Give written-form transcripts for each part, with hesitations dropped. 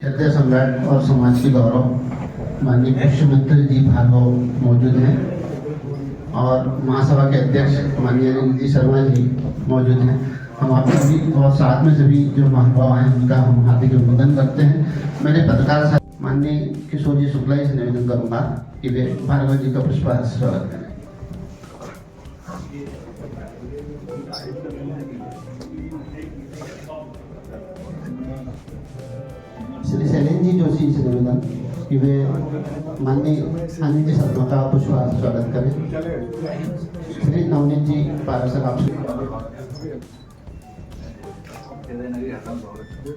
हृदय सम्राट और समाज के गौरव माननीय मुख्यमंत्री जी भार्गव मौजूद हैं और महासभा के अध्यक्ष माननीय अनिल जी शर्मा जी मौजूद हैं। हम आप सभी और साथ में सभी जो महानुभाव हैं उनका हम हार्दिक अभिनंदन करते हैं। मेरे पत्रकार साथ माननीय किशोर जी शुक्ला जी से निवेदन करूँगा कि वे भार्गव जी का पुष्पहार से स्वागत करें। श्री शैलेंद्र जी जोशी से निवेदन कि वे माननीय अनिल जी शर्मा का पुष्पहार से स्वागत करें। श्री नवनीत जी पारसर आपसे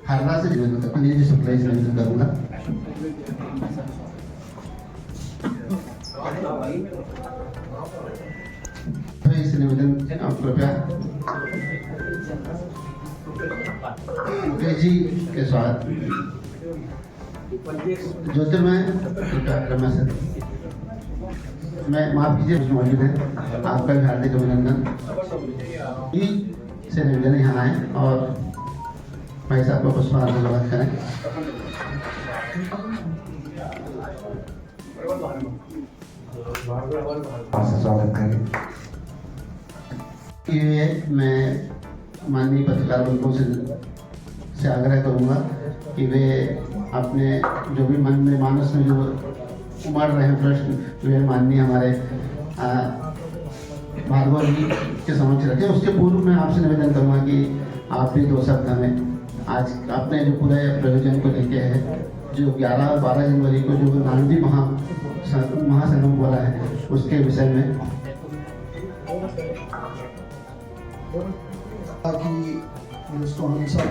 हरदा से निवेदन करता अनिल जी शुक्ला जी से निवेदन करूँगा। इस निवेदन आप कृपया मुकेश जी के स्वागत ज्योतिर्मय रमा सर मैं माफ कीजिए मौजूद है आपका भी हार्दिक अभिनंदन से निवेदन यहाँ आए और भाई साहब को पुष्पहार से स्वागत करें। स्वागत करें। मैं माननीय पत्रकार बंधुओं से आग्रह करूँगा कि वे अपने जो भी मन में मानस में जो उमड़ रहे हैं प्रश्न वे माननीय हमारे भार्गव जी के समक्ष रखें। उसके पूर्व मैं आपसे निवेदन करूँगा कि आप भी दो शब्द हमें आज अपने जो पूरे प्रयोजन को लेके है जो 11 और 12 जनवरी को जो नांदी महासंगम बोला है उसके विषय में कि जिसको हम सब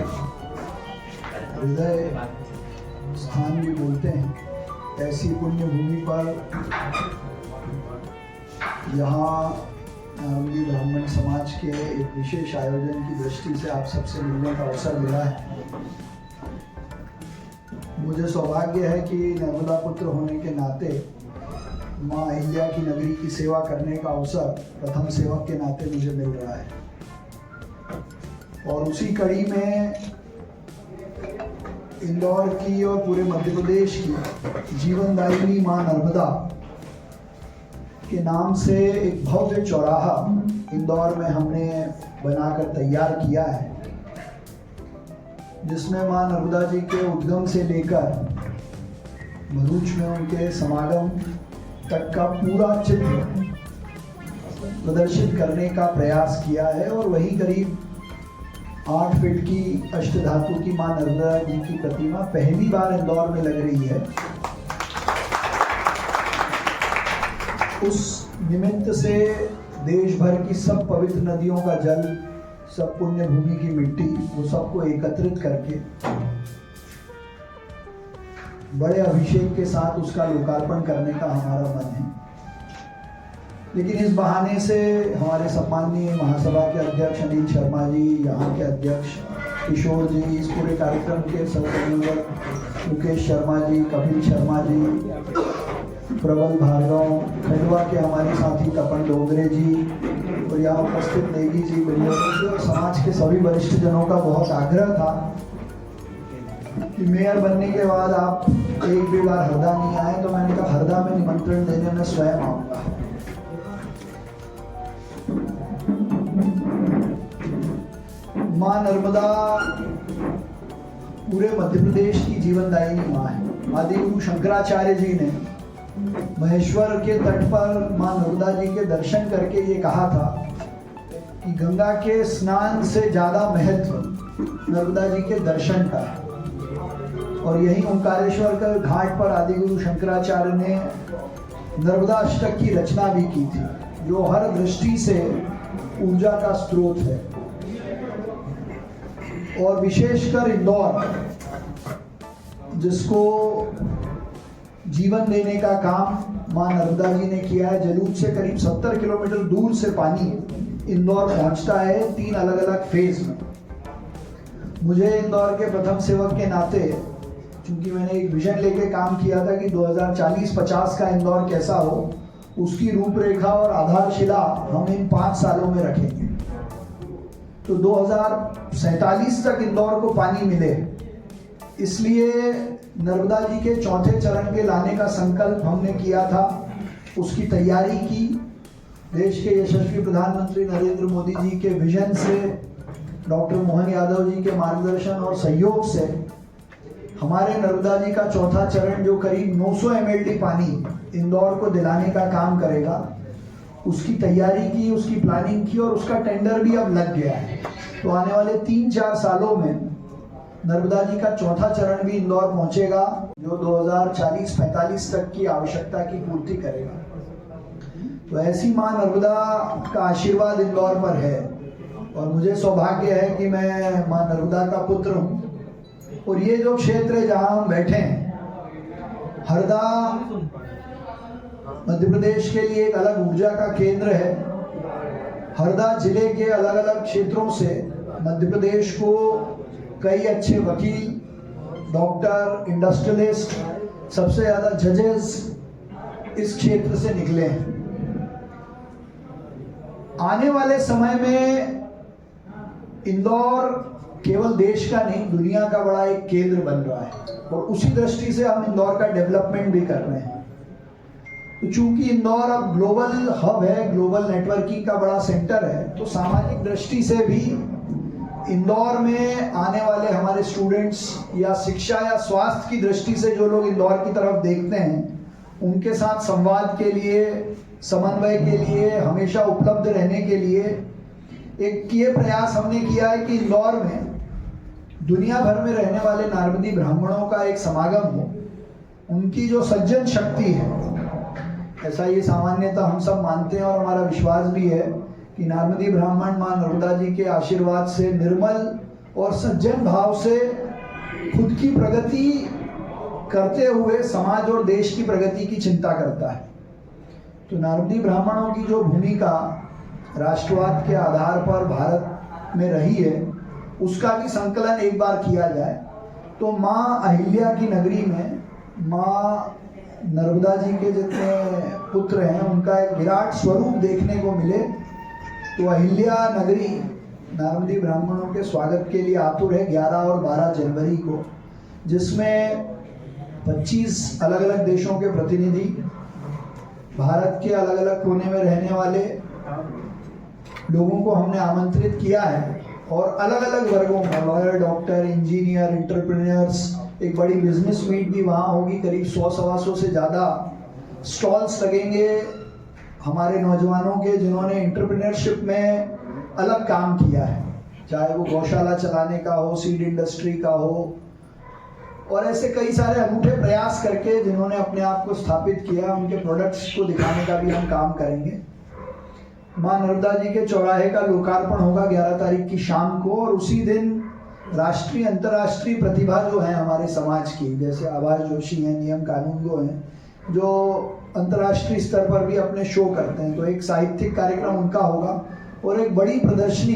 हृदय स्थान भी बोलते हैं, ऐसी पुण्य भूमि पर यहाँ नारंगी ब्राह्मण समाज के एक विशेष आयोजन की दृष्टि से आप सबसे मिलने का अवसर मिला है। मुझे सौभाग्य है कि नर्मदा पुत्र होने के नाते माँ अहिल्या की नगरी की सेवा करने का अवसर प्रथम सेवक के नाते मुझे मिल रहा है और उसी कड़ी में इंदौर की और पूरे मध्य प्रदेश की जीवनदायिनी मां नर्मदा के नाम से एक भव्य चौराहा इंदौर में हमने बनाकर तैयार किया है, जिसमें मां नर्मदा जी के उद्गम से लेकर भरूच में उनके समागम तक का पूरा चित्र प्रदर्शित करने का प्रयास किया है और वही करीब 8 फीट की अष्टधातु की मां नर्मदा जी की प्रतिमा पहली बार इंदौर में लग रही है। उस निमित्त से देश भर की सब पवित्र नदियों का जल, सब पुण्य भूमि की मिट्टी, वो सबको एकत्रित करके बड़े अभिषेक के साथ उसका लोकार्पण करने का हमारा मन है। लेकिन इस बहाने से हमारे सम्माननीय महासभा के अध्यक्ष अनिल शर्मा जी, यहाँ के अध्यक्ष किशोर जी, इस पूरे कार्यक्रम के सहसंयोजक मुकेश शर्मा जी, कपिल शर्मा जी, प्रबल भार्गव, खंडवा के हमारे साथी तपन डोगरे जी और यहाँ उपस्थित नेगी जी, और समाज के सभी वरिष्ठ जनों का बहुत आग्रह था कि मेयर बनने के बाद आप एक भी बार हरदा नहीं आए, तो मैंने कहा हरदा में निमंत्रण देने में स्वयं आऊँगा। मां नर्मदा पूरे मध्य प्रदेश की जीवनदायिनी मां है। आदि गुरु शंकराचार्य जी ने महेश्वर के तट पर मां नर्मदा जी के दर्शन करके ये कहा था कि गंगा के स्नान से ज्यादा महत्व नर्मदा जी के दर्शन का है। और यही ओंकारेश्वर के घाट पर आदि गुरु शंकराचार्य ने नर्मदा अष्टक की रचना भी की थी, जो हर दृष्टि से ऊर्जा का स्रोत है। और विशेषकर इंदौर, जिसको जीवन देने का काम मां नर्मदा जी ने किया है। जलूद से करीब 70 किलोमीटर दूर से पानी इंदौर पहुंचता है 3 अलग अलग फेज में। मुझे इंदौर के प्रथम सेवक के नाते, क्योंकि मैंने एक विजन लेके काम किया था कि 2040-50 का इंदौर कैसा हो, उसकी रूपरेखा और आधारशिला हम इन 5 सालों में रखेंगे। तो 2047 तक इंदौर को पानी मिले, इसलिए नर्मदा जी के चौथे चरण के लाने का संकल्प हमने किया था, उसकी तैयारी की। देश के यशस्वी प्रधानमंत्री नरेंद्र मोदी जी के विजन से, डॉक्टर मोहन यादव जी के मार्गदर्शन और सहयोग से हमारे नर्मदा जी का चौथा चरण जो करीब 900 MLD पानी इंदौर को दिलाने का काम करेगा, उसकी तैयारी की, उसकी प्लानिंग की और उसका टेंडर भी अब लग गया है। तो आने वाले 3-4 सालों में नर्मदा जी का चौथा चरण भी इंदौर पहुंचेगा, जो 2040-45 तक की आवश्यकता की पूर्ति करेगा। तो ऐसी मां नर्मदा का आशीर्वाद इंदौर पर है और मुझे सौभाग्य है कि मैं मां नर्मदा का पुत्र हूँ। और ये जो क्षेत्र है जहाँ हम बैठे हैं, हरदा मध्य प्रदेश के लिए एक अलग ऊर्जा का केंद्र है। हरदा जिले के अलग अलग क्षेत्रों से मध्य प्रदेश को कई अच्छे वकील, डॉक्टर, इंडस्ट्रियलिस्ट, सबसे ज़्यादा जजेस इस क्षेत्र से निकले हैं। आने वाले समय में इंदौर केवल देश का नहीं, दुनिया का बड़ा एक केंद्र बन रहा है और उसी दृष्टि से हम इंदौर का डेवलपमेंट भी कर रहे हैं। तो चूंकि इंदौर अब ग्लोबल हब है, ग्लोबल नेटवर्किंग का बड़ा सेंटर है, तो सामाजिक दृष्टि से भी इंदौर में आने वाले हमारे स्टूडेंट्स या शिक्षा या स्वास्थ्य की दृष्टि से जो लोग इंदौर की तरफ देखते हैं, उनके साथ संवाद के लिए, समन्वय के लिए, हमेशा उपलब्ध रहने के लिए एक ये प्रयास हमने किया है कि इंदौर में दुनिया भर में रहने वाले नारमदी ब्राह्मणों का एक समागम हो। उनकी जो सज्जन शक्ति है, ऐसा ये सामान्यतः हम सब मानते हैं और हमारा विश्वास भी है कि नारमदी ब्राह्मण मां नर्मदा जी के आशीर्वाद से निर्मल और सज्जन भाव से खुद की प्रगति करते हुए समाज और देश की प्रगति की चिंता करता है। तो नारमदी ब्राह्मणों की जो भूमिका राष्ट्रवाद के आधार पर भारत में रही है, उसका भी संकलन एक बार किया जाए तो माँ अहिल्या की नगरी में माँ नर्मदा जी के जितने पुत्र हैं उनका एक विराट स्वरूप देखने को मिले। तो अहिल्या नगरी नारमदी ब्राह्मणों के स्वागत के लिए आतुर है 11 और 12 जनवरी को, जिसमें 25 अलग अलग देशों के प्रतिनिधि, भारत के अलग अलग कोने में रहने वाले लोगों को हमने आमंत्रित किया है और अलग अलग वर्गों में लॉयर, डॉक्टर, इंजीनियर, एंटरप्रेन्योर्स, एक बड़ी बिजनेस मीट भी वहाँ होगी। करीब 100-125 से ज़्यादा स्टॉल्स लगेंगे हमारे नौजवानों के, जिन्होंने एंटरप्रेन्योरशिप में अलग काम किया है, चाहे वो गौशाला चलाने का हो, सीड इंडस्ट्री का हो, और ऐसे कई सारे अनूठे प्रयास करके जिन्होंने अपने आप को स्थापित किया, उनके प्रोडक्ट्स को दिखाने का भी हम काम करेंगे। मां नर्मदा जी के चौराहे का लोकार्पण होगा 11 तारीख की शाम को और उसी दिन राष्ट्रीय अंतर्राष्ट्रीय प्रतिभा जो है हमारे समाज की, जैसे आवाज जोशी हैं, नियम कानूनगो हैं, जो अंतर्राष्ट्रीय स्तर पर भी अपने शो करते हैं, तो एक साहित्यिक कार्यक्रम उनका होगा और एक बड़ी प्रदर्शनी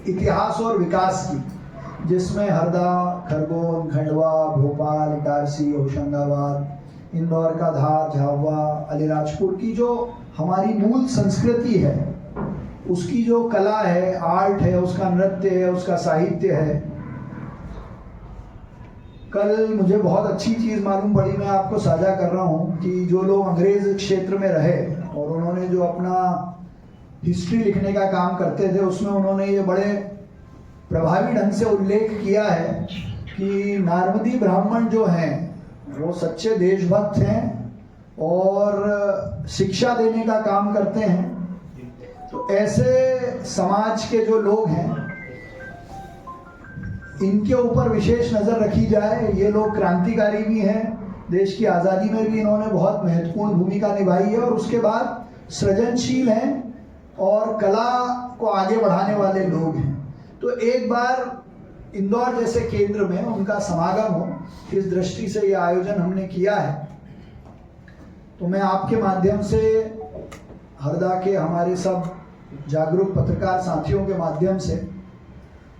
इतिहास और विकास की, जिसमें हरदा, खरगोन, खंडवा, भोपाल, इटारसी, होशंगाबाद, इंदौर का धार, झाबुआ, अलीराजपुर की जो हमारी मूल संस्कृति है, उसकी जो कला है, आर्ट है, उसका नृत्य है, उसका साहित्य है। कल मुझे बहुत अच्छी चीज़ मालूम पड़ी, मैं आपको साझा कर रहा हूँ कि जो लोग अंग्रेज क्षेत्र में रहे और उन्होंने जो अपना हिस्ट्री लिखने का काम करते थे, उसमें उन्होंने ये बड़े प्रभावी ढंग से उल्लेख किया है कि नारमदी ब्राह्मण जो हैं वो सच्चे देशभक्त हैं और शिक्षा देने का काम करते हैं। तो ऐसे समाज के जो लोग हैं, इनके ऊपर विशेष नज़र रखी जाए। ये लोग क्रांतिकारी भी हैं, देश की आज़ादी में भी इन्होंने बहुत महत्वपूर्ण भूमिका निभाई है और उसके बाद सृजनशील हैं और कला को आगे बढ़ाने वाले लोग हैं। तो एक बार इंदौर जैसे केंद्र में उनका समागम हो, इस दृष्टि से ये आयोजन हमने किया है। तो मैं आपके माध्यम से हरदा के हमारे सब जागरूक पत्रकार साथियों के माध्यम से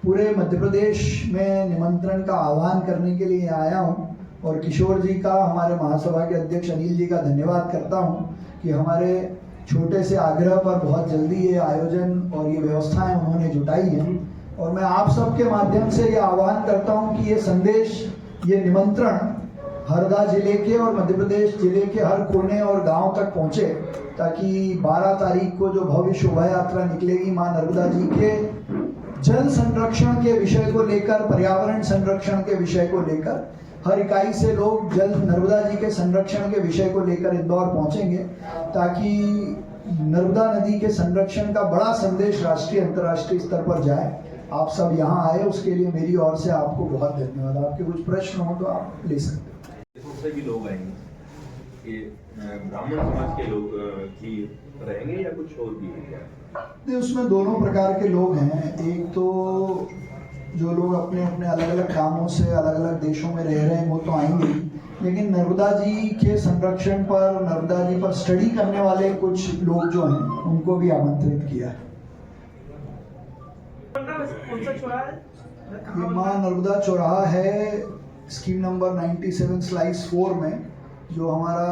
पूरे मध्य प्रदेश में निमंत्रण का आह्वान करने के लिए आया हूँ और किशोर जी का, हमारे महासभा के अध्यक्ष अनिल जी का धन्यवाद करता हूँ कि हमारे छोटे से आग्रह पर बहुत जल्दी ये आयोजन और ये व्यवस्थाएं उन्होंने जुटाई हैं। और मैं आप सबके माध्यम से ये आह्वान करता हूँ कि ये संदेश ये निमंत्रण हरदा जिले के और मध्य प्रदेश जिले के हर कोने और गांव तक पहुंचे, ताकि 12 तारीख को जो भव्य शोभा यात्रा निकलेगी मां नर्मदा जी के जल संरक्षण के विषय को लेकर, पर्यावरण संरक्षण के विषय को लेकर, हर इकाई से लोग जल नर्मदा जी के संरक्षण के विषय को लेकर इंदौर पहुंचेंगे, ताकि नर्मदा नदी के संरक्षण का बड़ा संदेश राष्ट्रीय अंतर्राष्ट्रीय स्तर पर जाए। आप सब यहाँ आए, उसके लिए मेरी ओर से आपको बहुत धन्यवाद। आपके कुछ प्रश्न हो तो आप ले सकते हैं। से भी लोग आएंगे, ये ब्राह्मण समाज के लोग की रहेंगे या कुछ और भी है क्या? उसमें दोनों प्रकार के लोग हैं। एक तो जो लोग अपने अपने अलग अलग कामों से अलग अलग देशों में रह रहे हैं वो तो आएंगे, लेकिन नर्मदा जी के संरक्षण पर, नर्मदा जी पर स्टडी करने वाले कुछ लोग जो हैं उनको भी आमंत्रित किया है। ये मां नर्मदा चौराहा है स्कीम नंबर 97/4 में, जो हमारा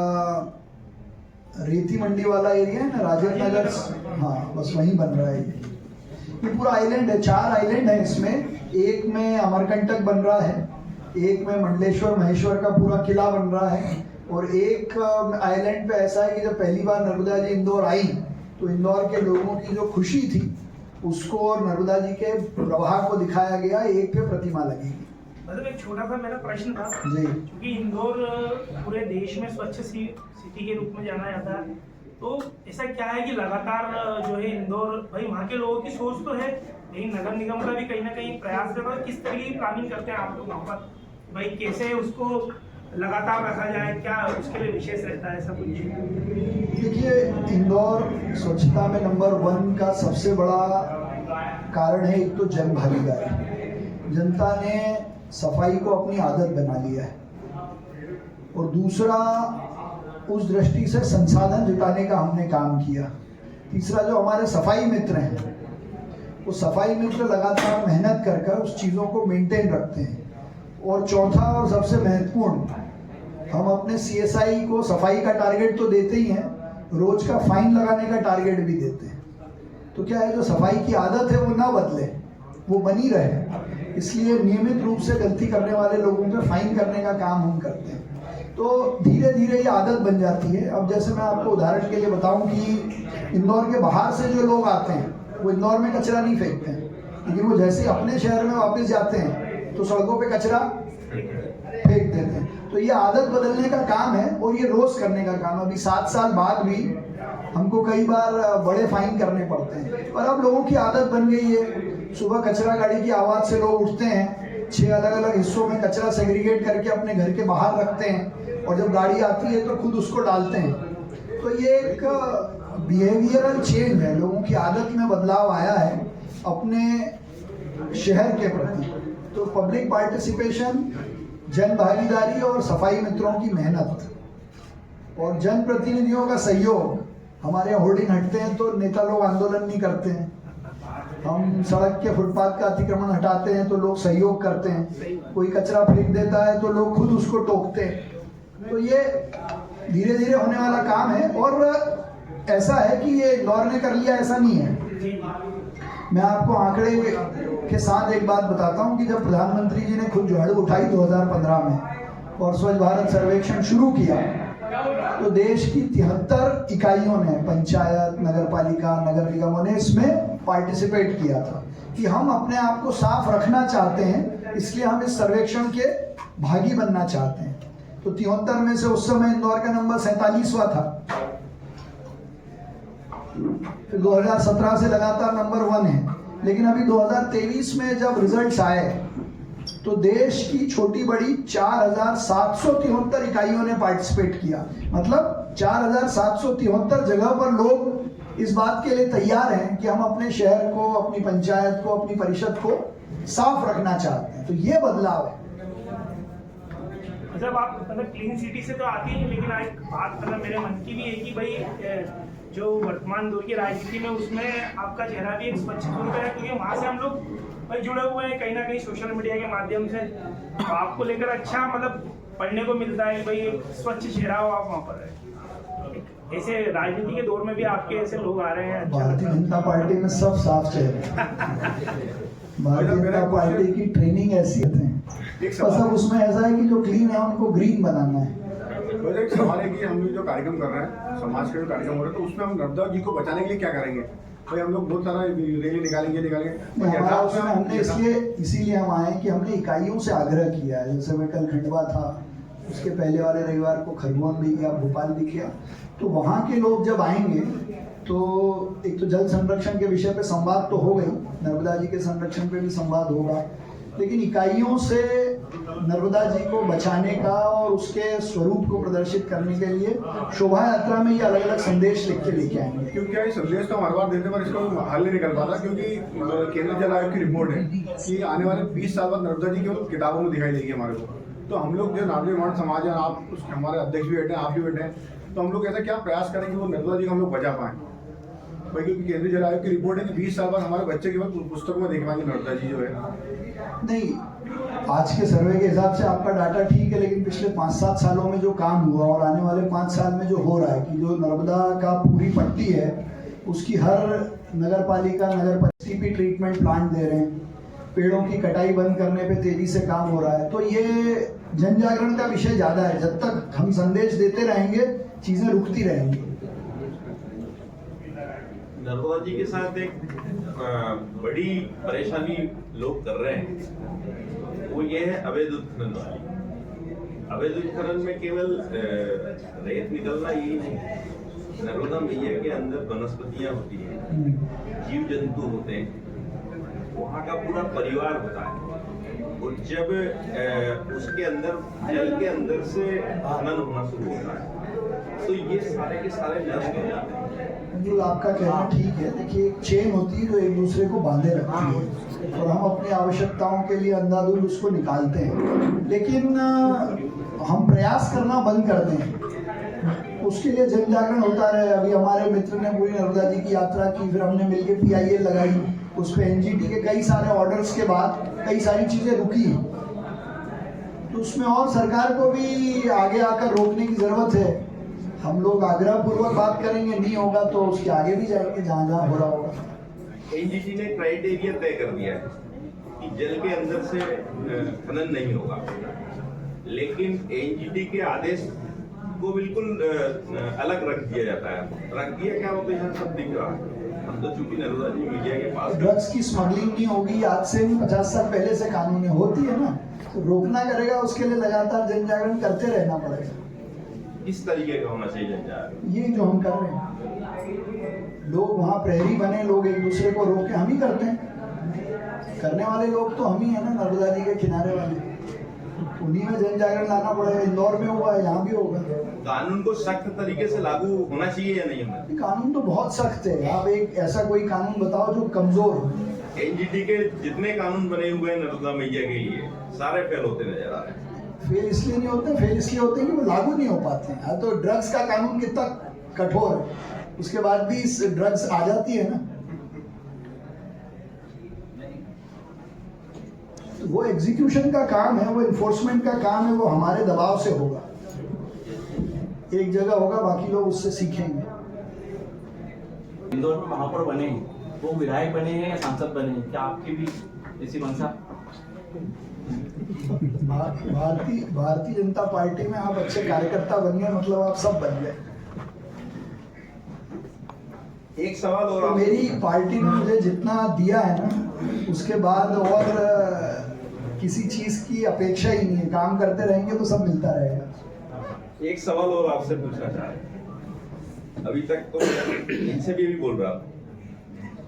रेती मंडी वाला एरिया है ना, राजेंद्र नगर, हाँ बस वहीं बन रहा है। ये पूरा आइलैंड है, 4 आइलैंड है इसमें। एक में अमरकंटक बन रहा है, एक में मंडलेश्वर महेश्वर का पूरा किला बन रहा है, और एक आइलैंड पे ऐसा है कि जब पहली बार नर्मदा जी इंदौर आई तो इंदौर के लोगों की जो खुशी थी उसको और नर्मदा जी के प्रवाह को दिखाया गया। एक पे प्रतिमा लगेगी। मतलब एक छोटा सा मेरा प्रश्न था जी, क्योंकि इंदौर पूरे देश में स्वच्छ सिटी के रूप में जाना जाता है, तो ऐसा क्या है कि लगातार जो है इंदौर, भाई वहाँ के लोगों की सोच तो है, लेकिन नगर निगम का भी कहीं ना कहीं प्रयास करता है। किस तरीके की प्लानिंग करते हैं आप लोग वहाँ पर, भाई कैसे उसको लगातार रखा जाए, क्या उसके लिए विशेष रहता है ऐसा कुछ? देखिए, इंदौर स्वच्छता में नंबर 1 का सबसे बड़ा कारण है एक तो जन भागीदारी। जनता ने सफाई को अपनी आदत बना लिया है, और दूसरा उस दृष्टि से संसाधन जुटाने का हमने काम किया। तीसरा जो हमारे सफाई मित्र हैं, वो सफाई मित्र लगातार मेहनत कर कर उस चीज़ों को मेंटेन रखते हैं। और चौथा और सबसे महत्वपूर्ण, हम अपने CSI को सफाई का टारगेट तो देते ही हैं, रोज का फाइन लगाने का टारगेट भी देते हैं। तो क्या है, जो सफाई की आदत है वो ना बदले, वो बनी रहे, इसलिए नियमित रूप से गलती करने वाले लोगों पे फाइन करने का काम हम करते हैं। तो धीरे धीरे ये आदत बन जाती है। अब जैसे मैं आपको उदाहरण के लिए बताऊं कि इंदौर के बाहर से जो लोग आते हैं वो इंदौर में कचरा नहीं फेंकते हैं, लेकिन वो जैसे अपने शहर में वापस जाते हैं तो सड़कों पे कचरा फेंक देते हैं। तो ये आदत बदलने का काम है, और ये रोज करने का काम है। अभी 7 साल बाद भी हमको कई बार बड़े फाइन करने पड़ते हैं, पर अब लोगों की आदत बन गई है। सुबह कचरा गाड़ी की आवाज़ से लोग उठते हैं, 6 अलग अलग हिस्सों में कचरा सेग्रीगेट करके अपने घर के बाहर रखते हैं, और जब गाड़ी आती है तो खुद उसको डालते हैं। तो ये एक बिहेवियरल चेंज है, लोगों की आदत में बदलाव आया है अपने शहर के प्रति। तो पब्लिक पार्टिसिपेशन, जन भागीदारी और सफाई मित्रों की मेहनत और जन प्रतिनिधियों का सहयोग। हमारे यहाँ होर्डिंग हटते हैं तो नेता लोग आंदोलन नहीं करते हैं, हम सड़क के फुटपाथ का अतिक्रमण हटाते हैं तो लोग सहयोग करते हैं, कोई कचरा फेंक देता है तो लोग खुद उसको टोकते हैं। तो ये धीरे धीरे होने वाला काम है, और ऐसा है कि ये इंदौर ने कर लिया ऐसा नहीं है। मैं आपको आंकड़े के साथ एक बात बताता हूं कि जब प्रधानमंत्री जी ने खुद झाड़ू उठाई 2015 में और स्वच्छ भारत सर्वेक्षण शुरू किया, तो देश की 73 इकाइयों ने, पंचायत, नगर पालिका, नगर निगमों ने इसमें पार्टिसिपेट किया था कि हम अपने आप को साफ रखना चाहते हैं, इसलिए हम इस सर्वेक्षण के भागी बनना चाहते हैं। तो 73 में से उस समय इंदौर का नंबर 47वां था। फिर 2017 से लगातार नंबर 1 है, लेकिन अभी 2023 में जब रिजल्ट्स आए तो देश की छोटी बड़ी 4773 इकाइयों ने पार्टिसिपेट किया। मतलब 4773 जगह पर लोग इस बात के लिए तैयार हैं कि हम अपने शहर को, अपनी पंचायत को, अपनी परिषद को साफ रखना चाहते हैं। तो ये बदलाव है। मतलब आप क्लीन सिटी से तो आती है, लेकिन एक बात मेरे मन की भी है कि भाई जो वर्तमान दौर की राजनीति में, उसमें आपका चेहरा भी एक स्वच्छ दूर का है, क्योंकि वहाँ से हम लोग भाई जुड़े हुए हैं कहीं ना कहीं सोशल मीडिया के माध्यम से। तो आपको लेकर अच्छा पढ़ने को मिलता है, भाई एक स्वच्छ चेहरा हो आप वहाँ पर। ऐसे राजनीति के दौर में भी आपके ऐसे लोग आ रहे हैं। भारतीय जनता पार्टी में सब साफ चेहरे भारतीय जनता पार्टी की ट्रेनिंग ऐसी है। एक बस सवाल अब उसमें ऐसा है कि जो क्लीन है उनको ग्रीन बनाना है। बस एक सवाल है कि हम ये जो कार्यक्रम कर रहे हैं, समाज के जो कार्यक्रम हो रहे हैं, तो उसमें हम नर्मदा जी को बचाने के लिए क्या करेंगे? भाई हम लोग बहुत सारा रैली निकालेंगे नहीं, हमारा उसमें हमने इसीलिए हम आए कि हमने इकाइयों से आग्रह किया है। जैसे मैं कल खंडवा था, उसके पहले वाले रविवार को खरगोन भी गया, भोपाल भी किया। तो वहाँ के लोग जब आएंगे तो एक तो जल संरक्षण के विषय पे संवाद तो हो गई, नर्मदा जी के संरक्षण पे भी संवाद होगा, लेकिन इकाइयों से नर्मदा जी को बचाने का और उसके स्वरूप को प्रदर्शित करने के लिए शोभा यात्रा में ये अलग अलग संदेश लिख के लेके आएंगे। क्योंकि ये संदेश तो हर बार देते पर इसको हल नहीं निकल पाता, क्योंकि केंद्रीय जल आयोग की रिपोर्ट है कि आने वाले 20 साल बाद नर्मदा जी केवल किताबों में दिखाई देगी हमारे को। तो हम लोग जो नागरिक निर्माण समाज है, आप हमारे अध्यक्ष भी बैठे हैं, आप भी बैठे हैं, तो हम लोग ऐसा क्या प्रयास करें कि वो नर्मदा जी को हम लोग बचा पाएँ भाई? क्योंकि केंद्रीय जल आयोग की रिपोर्ट है कि 20 साल बाद हमारे बच्चे केवल पुस्तकों में देख पाएंगे नर्मदा जी जो है। नहीं, आज के सर्वे के हिसाब से आपका डाटा ठीक है, लेकिन पिछले 5-7 सालों में जो काम हुआ और आने वाले 5 साल में जो हो रहा है कि जो नर्मदा का पूरी पट्टी है उसकी हर नगर पालिका नगर टीपी ट्रीटमेंट प्लांट दे रहे हैं, पेड़ों की कटाई बंद करने पे तेजी से काम हो रहा है। तो ये जन जागरण का विषय ज़्यादा है। जब तक हम संदेश देते रहेंगे चीज़ें रुकती रहेंगी। नर्मदा जी के साथ एक बड़ी परेशानी लोग कर रहे हैं, वो ये है अवैध उत्खनन वाली। अवैध उत्खनन में केवल रेत निकलना यही नहीं, नर्मदा मैया के अंदर वनस्पतियां होती हैं, जीव जंतु होते हैं, वहाँ का पूरा परिवार होता है, और जब उसके अंदर जल के अंदर से खनन होना शुरू होता है तो ये सारे के सारे नष्ट हो जाते हैं। जो आपका कहना ठीक है। देखिए, एक चेन होती है जो एक दूसरे को बांधे रखती है और हम अपनी आवश्यकताओं के लिए अंधाधुंध उसको निकालते हैं, लेकिन हम प्रयास करना बंद कर दें, उसके लिए जन जागरण होता रहे। अभी हमारे मित्र ने पूरी नर्मदा जी की यात्रा की, फिर हमने मिलकर PIL लगाई, उस पर NGT के कई सारे ऑर्डर्स के बाद कई सारी चीज़ें रुकी, तो उसमें और सरकार को भी आगे आकर रोकने की ज़रूरत है। हम लोग आग्रह पूर्वक बात करेंगे, नहीं होगा तो उसके आगे भी जाएंगे जहाँ जहाँ हो रहा होगा। NGT ने क्राइटेरिया तय कर दिया है कि जल के अंदर से खनन नहीं होगा, लेकिन NGT के आदेश को बिल्कुल अलग रख दिया जाता है। रख दिया क्या होता है, यहाँ सब दिख रहा है। हम तो चूंकि नर्मदा जी मीडिया के पास ड्रग्स की स्मगलिंग नहीं होगी, आज से 50 साल पहले से कानून होती है ना, तो रोकना करेगा, उसके लिए लगातार जन जागरण करते रहना पड़ेगा। इस तरीके का होना चाहिए जन जागरण। ये जो हम कर रहे हैं, लोग वहाँ प्रहरी बने, लोग एक दूसरे को रोक के हम ही करते हैं, करने वाले लोग तो हम ही है ना, नर्मदा जी के किनारे वाले, उन्हीं में जन जागरण लाना पड़ेगा। इंदौर में हुआ है, यहाँ भी होगा। कानून को सख्त तरीके से लागू होना चाहिए या नहीं होना? कानून तो बहुत सख्त है। आप एक ऐसा कोई कानून बताओ जो कमजोर हो। NGT के जितने कानून बने हुए हैं नर्मदा मैया के लिए, सारे फेल होते नजर आ रहे हैं। फेल इसलिए नहीं होते, फेल इसलिए होते हैं कि वो लागू नहीं हो पाते हैं। तो ड्रग्स का कानून कितना कठोर है, उसके बाद भी ड्रग्स आ जाती है ना, तो वो एग्जीक्यूशन का काम है, वो इन्फोर्समेंट का काम है, वो हमारे दबाव से होगा। एक जगह होगा, बाकी लोग उससे सीखेंगे। इंदौर में महापौर बने हैं, वो विधायक बने हैं या सांसद बने हैं, क्या आपकी भी ऐसी मंशा? भारतीय जनता पार्टी में आप अच्छे कार्यकर्ता बन गए, मतलब आप सब बन गए। एक सवाल और तो मेरी पार्टी ने मुझे जितना दिया है ना, उसके बाद और किसी चीज की अपेक्षा ही नहीं है। काम करते रहेंगे तो सब मिलता रहेगा। एक सवाल और आपसे पूछना चाह रहे हैं। अभी तक तो इनसे भी बोल रहा था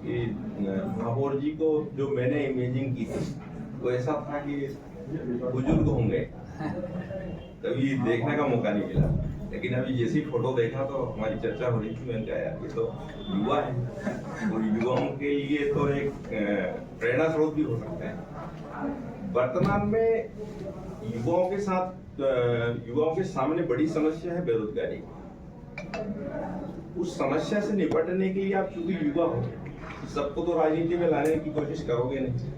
कि महापौर जी को जो मैंने इमेजिंग की थी वो ऐसा था कि बुजुर्ग होंगे, कभी देखने का मौका नहीं मिला, लेकिन अभी जैसी फोटो देखा तो हमारी चर्चा हो रही थी, मैंने कहा यार ये तो युवा है और युवाओं के लिए तो एक प्रेरणा स्रोत भी हो सकता है। वर्तमान में युवाओं के सामने बड़ी समस्या है बेरोजगारी। उस समस्या से निपटने के लिए आप चूंकि युवा हो, सबको तो राजनीति में लाने की कोशिश करोगे नहीं,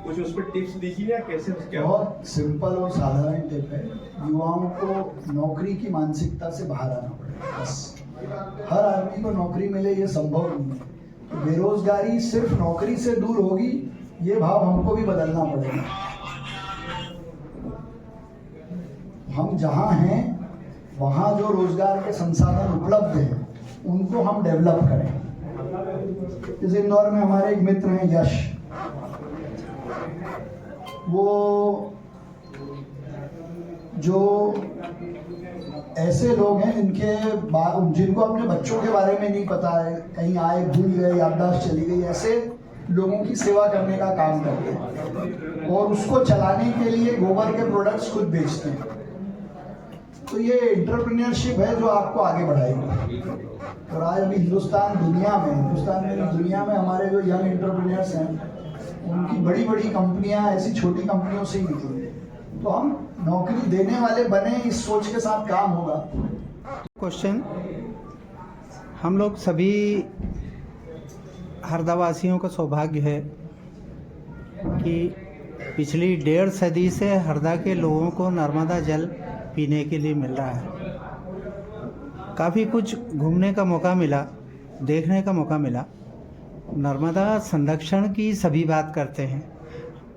कुछ उस पर टिप्स दीजिए या कैसे? बहुत सिंपल और साधारण टिप है, युवाओं को नौकरी की मानसिकता से बाहर आना पड़ेगा। बस हर आदमी को नौकरी मिले ये संभव नहीं है, तो बेरोजगारी सिर्फ नौकरी से दूर होगी, ये भाव हमको भी बदलना पड़ेगा। हम जहाँ हैं वहाँ जो रोजगार के संसाधन उपलब्ध हैं उनको हम डेवलप करें। जैसे इंदौर में हमारे एक मित्र हैं यश, वो जो ऐसे लोग हैं जिनको अपने बच्चों के बारे में नहीं पता है, कहीं आए भूल गए, याददाश्त चली गई, ऐसे लोगों की सेवा करने का काम करते हैं और उसको चलाने के लिए गोबर के प्रोडक्ट्स खुद बेचते हैं। तो ये एंटरप्रेन्योरशिप है जो आपको आगे बढ़ाएगी। और आज अभी हिंदुस्तान में दुनिया में हमारे जो यंग एंटरप्रेन्योर्स हैं उनकी बड़ी बड़ी कंपनियां ऐसी छोटी कंपनियों से ही निकली। तो हम नौकरी देने वाले बने, इस सोच के साथ काम होगा। क्वेश्चन, हम लोग सभी हरदावासियों का सौभाग्य है कि पिछली 1.5 सदी से हरदा के लोगों को नर्मदा जल पीने के लिए मिल रहा है। काफ़ी कुछ घूमने का मौका मिला, देखने का मौका मिला। नर्मदा संरक्षण की सभी बात करते हैं,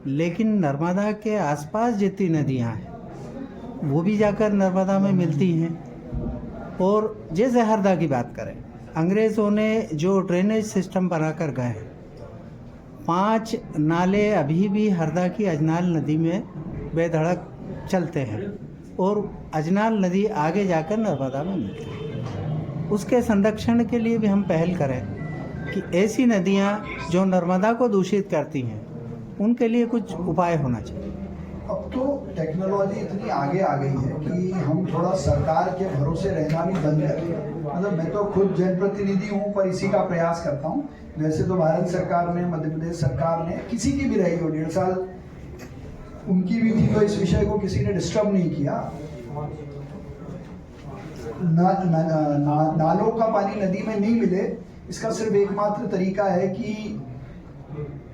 लेकिन नर्मदा के आसपास जितनी नदियां हैं वो भी जाकर नर्मदा में मिलती हैं। और जैसे हरदा की बात करें, अंग्रेज़ों ने जो ड्रेनेज सिस्टम बनाकर गए हैं, 5 नाले अभी भी हरदा की अजनाल नदी में बेधड़क चलते हैं और अजनाल नदी आगे जाकर नर्मदा में मिलती है। उसके संरक्षण के लिए भी हम पहल करें कि ऐसी नदियां जो नर्मदा को दूषित करती हैं उनके लिए कुछ उपाय होना चाहिए। अब तो टेक्नोलॉजी इतनी आगे आ गई है कि हम थोड़ा सरकार के भरोसे रहना भी बंद करें। मतलब मैं तो खुद जनप्रतिनिधि हूँ, पर इसी का प्रयास करता हूँ। वैसे तो भारत सरकार ने, मध्य प्रदेश सरकार ने, किसी की भी रही हो 1.5 साल उनकी भी थी, तो इस विषय को किसी ने डिस्टर्ब नहीं किया। नालों का पानी नदी में नहीं मिले, इसका सिर्फ एकमात्र तरीका है कि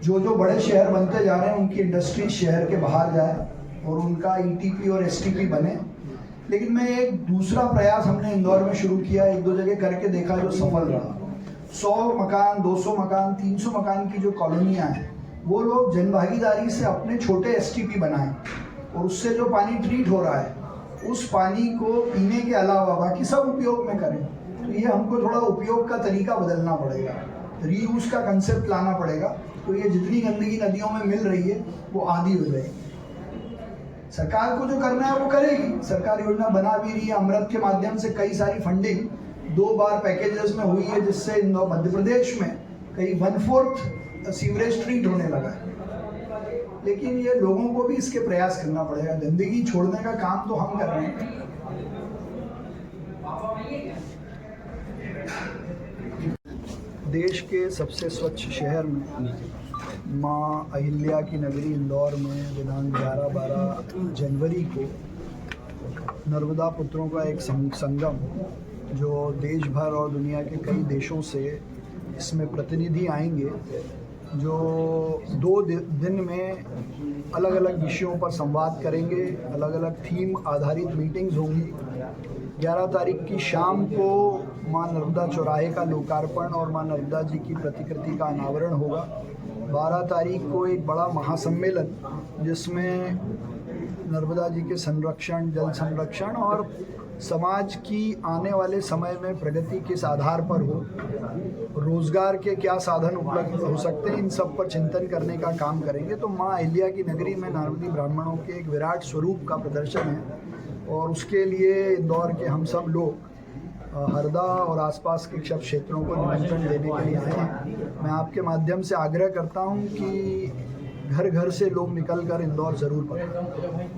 जो बड़े शहर बनते जा रहे हैं उनकी इंडस्ट्री शहर के बाहर जाए और उनका ईटीपी और एसटीपी बने। लेकिन मैं एक दूसरा प्रयास हमने इंदौर में शुरू किया, 1-2 जगह करके देखा जो सफल रहा। 100 मकान, 200 मकान, 300 मकान की जो कॉलोनियाँ हैं वो लोग जनभागीदारी से अपने छोटे एसटीपी बनाएं और उससे जो पानी ट्रीट हो रहा है उस पानी को पीने के अलावा बाकी सब उपयोग में करें। तो ये हमको थोड़ा उपयोग का तरीका बदलना पड़ेगा, रीयूज का कंसेप्ट लाना पड़ेगा। तो ये जितनी गंदगी नदियों में मिल रही है वो आधी हो जाएगी। सरकार को जो करना है वो करेगी, सरकार योजना बना भी रही है। अमृत के माध्यम से कई सारी फंडिंग 2 बार पैकेजेस में हुई है, जिससे इंदौर मध्य प्रदेश में कई 1/4 सीवरेज ट्रीट होने लगा है। लेकिन ये लोगों को भी इसके प्रयास करना पड़ेगा। गंदगी छोड़ने का काम तो हम कर रहे हैं। देश के सबसे स्वच्छ शहर में माँ अहिल्या की नगरी इंदौर में दिनांक 11-12 जनवरी को नर्मदा पुत्रों का एक संगम, जो देश भर और दुनिया के कई देशों से इसमें प्रतिनिधि आएंगे, जो 2 दिन में अलग अलग विषयों पर संवाद करेंगे, अलग अलग थीम आधारित मीटिंग्स होंगी। 11 तारीख की शाम को माँ नर्मदा चौराहे का लोकार्पण और माँ नर्मदा जी की प्रतिकृति का अनावरण होगा। 12 तारीख को एक बड़ा महासम्मेलन, जिसमें नर्मदा जी के संरक्षण, जल संरक्षण और समाज की आने वाले समय में प्रगति किस आधार पर हो, रोजगार के क्या साधन उपलब्ध हो सकते हैं, इन सब पर चिंतन करने का काम करेंगे। तो माँ अहिल्या की नगरी में नारदी ब्राह्मणों के एक विराट स्वरूप का प्रदर्शन है और उसके लिए इंदौर के हम सब लोग हरदा और आसपास के सब क्षेत्रों को निमंत्रण देने के लिए आए हैं। मैं आपके माध्यम से आग्रह करता हूं कि घर घर से लोग निकलकर इंदौर ज़रूर पधारें।